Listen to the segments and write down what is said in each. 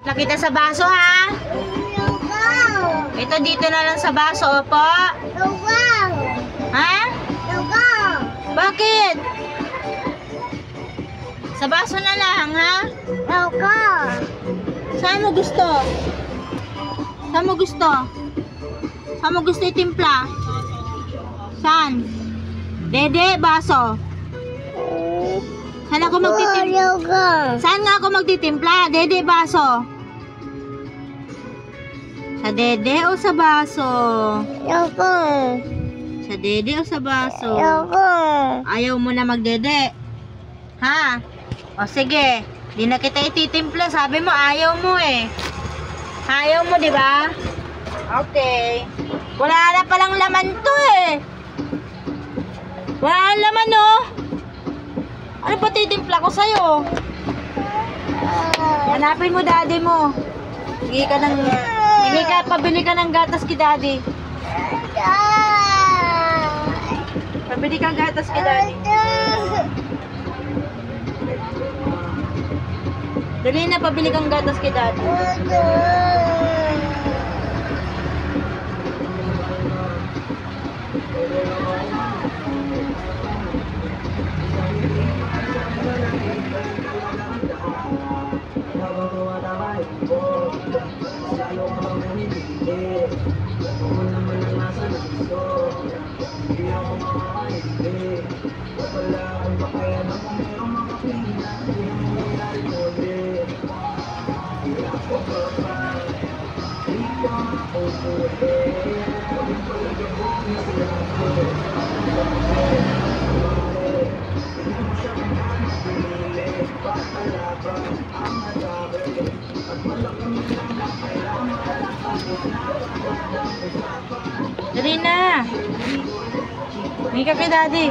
Nakita sa baso ha? Ito dito na lang sa baso, opo. Ha? Bakit? Sa baso na lang, ha? Saan mo gusto? Saan mo gusto? Saan mo gusto itimpla? Saan? Dede, baso. Saan ako magtitimpla? Saan nga ako magtitimpla? Dede, baso. Sa dede o sa baso? Sa dede o sa baso? Ayaw mo na magdede? Ha? O sige, di na kita ititimpla. Sabi mo ayaw mo eh. Ayaw mo, di ba? Okay. Wala na palang laman to eh. Wala na laman oh. Ano pa titimpla ko sa'yo? Hanapin mo daddy mo. Pabili ka ng gatas kay daddy. Pabili ka ng gatas kay daddy. Dali na, pabili kang gatas kay daddy. Dali na. May ka kay daddy.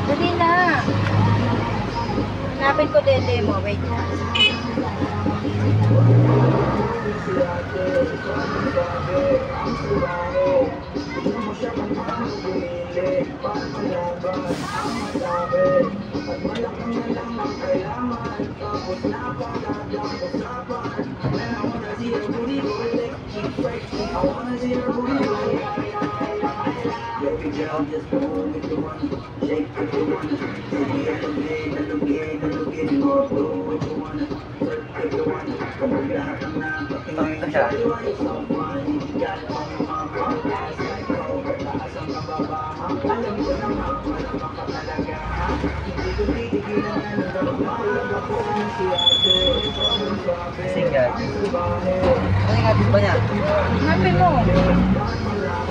Dali na. Hanapin ko dede mo. Wait. Singgah. Ano nga ba niya? Hanapin mo.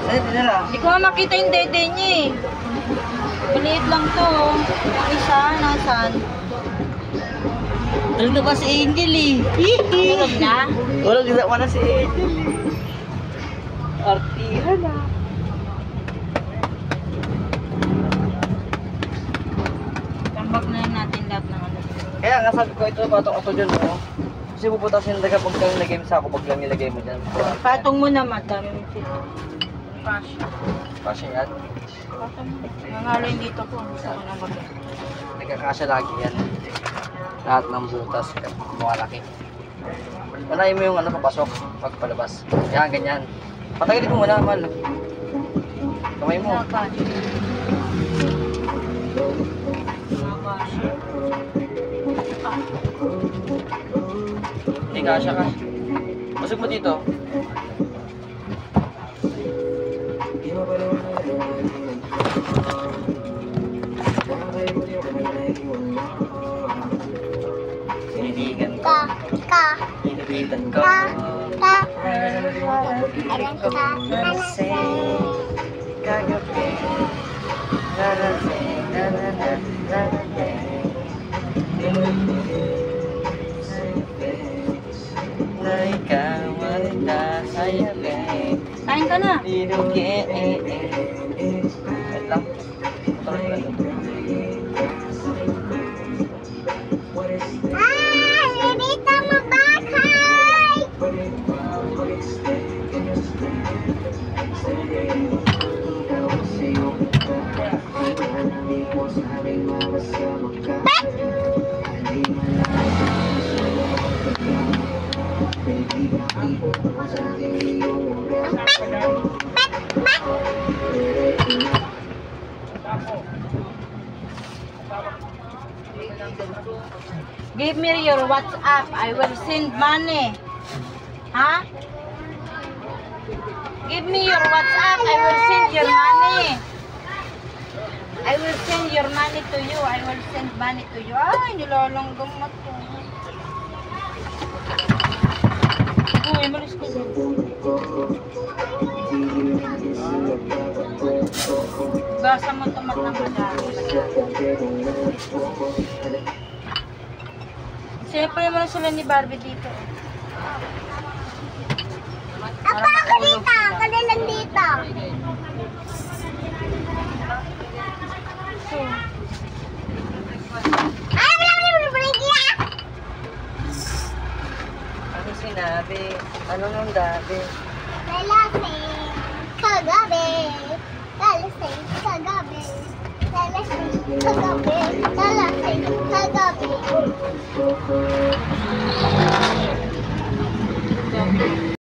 Ay, dinala. Hindi ko nga makita yung dede niya eh. Maliit lang to. Yung isa, nasan? Tulog na ba si Angel eh? Tulog na? Tulog na pa na si Angel eh. Artihan na. Tambak na natin lahat ng ano. Kaya nga sabi ko ito, patong ako dyan oh. Kasi puputasin talaga pag lang nilagay mo sa ako, pag lang nilagay mo dyan. Patong mo naman, dami mo sila. Pasya. Kasi yan, Patong mo. Nangalan dito po. Gusto ko na bagay. nagkakasya lagi yan. Lahat ng butas, malaki. Panayin mo yung ano, papasok, pag palabas. Yan, ganyan. Patagilid mo muna, man. Kamay mo. Nakasya. Nakasya. Hindi kasya ka. Pasok mo dito. Sinidigan ko. Inibitan ko. Kagabi. Na ikaw ay nasayapin. Kain ka na. Dinugi. Wait lang. Lilita mo bakay! Give me your WhatsApp. I will send money. Ha? Give me your WhatsApp. I will send your money. I will send your money to you. I will send money to you. Ay, nilalanggam mo to. Uy, malis ko. Basa mo tomat ng madami. Siyempre naman sila ni Barbie dito. Apa ako dito? Ako na lang dito. So, Ay, wala niya! Ano sinabi? Ano nung dati? Lalasing kagabi. Lalasing kagabi. Lalasing kagabi. Lalasing kagabi.